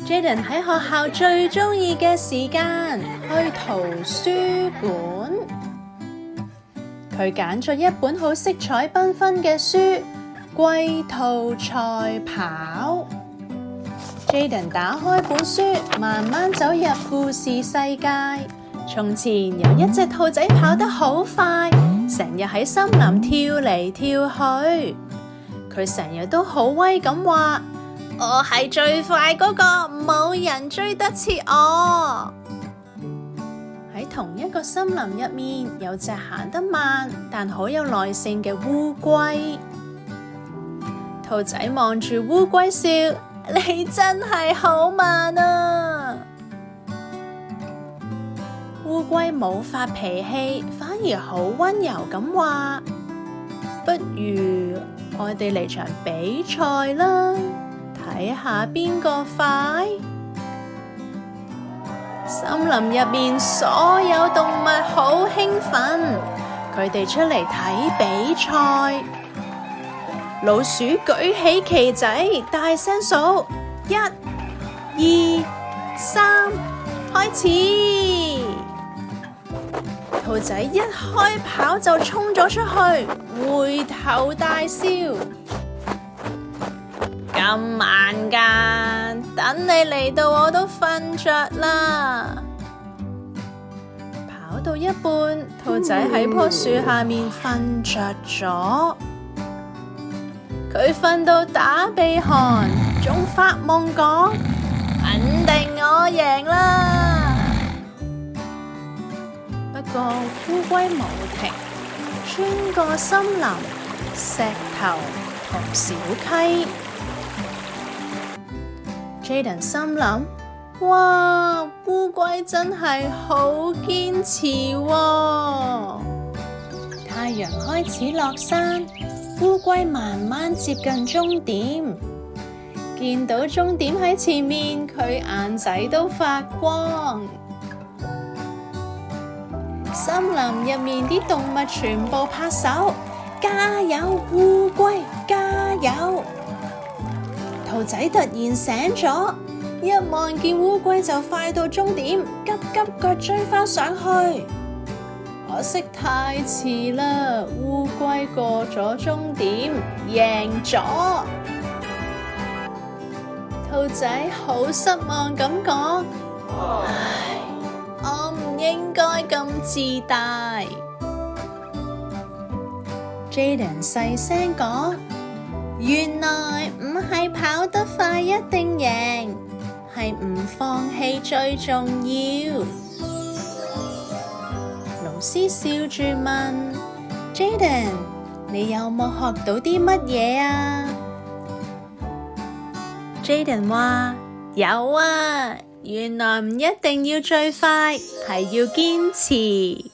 Jaden 喺學校最鍾意嘅時間去圖書館，佢揀咗一本好色彩繽紛嘅書《龜兔賽跑》。Jaden 打開本書，慢慢走入故事世界。從前有一隻兔仔跑得好快，成日喺森林跳嚟跳去。佢成日都好威咁話：我係最快嗰個，冇人追得切我。喺同一個森林入面，有隻行得慢但好有耐性嘅烏龜。兔仔望住烏龜笑：你真係好慢啊！烏龜冇發脾氣，反而好溫柔咁話：不如我哋嚟場比賽啦，睇下邊個快。森林入面所有動物好興奮，佢哋出嚟睇比賽。老鼠舉起旗仔，大聲數1、2、3，開始。兔仔一開跑就衝咗出去，回頭大笑：咁慢㗎，等你嚟到我都瞓着啦。跑到一半，兔仔喺棵樹下面瞓着咗。佢瞓到打鼻鼾，仲發夢講：肯定我贏啦！不過烏龜冇停，穿過森林、石頭同小溪。Jaden 心諗：哇，烏龜真係好堅持喎！太陽開始落山，烏龜慢慢接近終點。見到終點喺前面，佢眼仔都發光。森林入面啲動物全部拍手，加油烏龜，加油！兔仔突然醒咗，一望見烏龜就快到終點，急急腳追返上去。可惜太遲啦，烏龜過咗終點，贏咗。兔仔好失望咁講：唉，我唔應該咁自大。Jaden 細聲講：原來唔係跑得快一定贏，係唔放棄最重要。老師笑住問：Jaden，你有冇學到啲乜嘢啊？Jaden 話：有啊，原來唔一定要最快，係要堅持。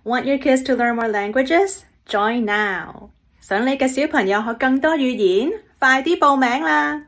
Want your kids to learn more languages? Join now! 想你嘅小朋友學更多語言，快啲報名啦！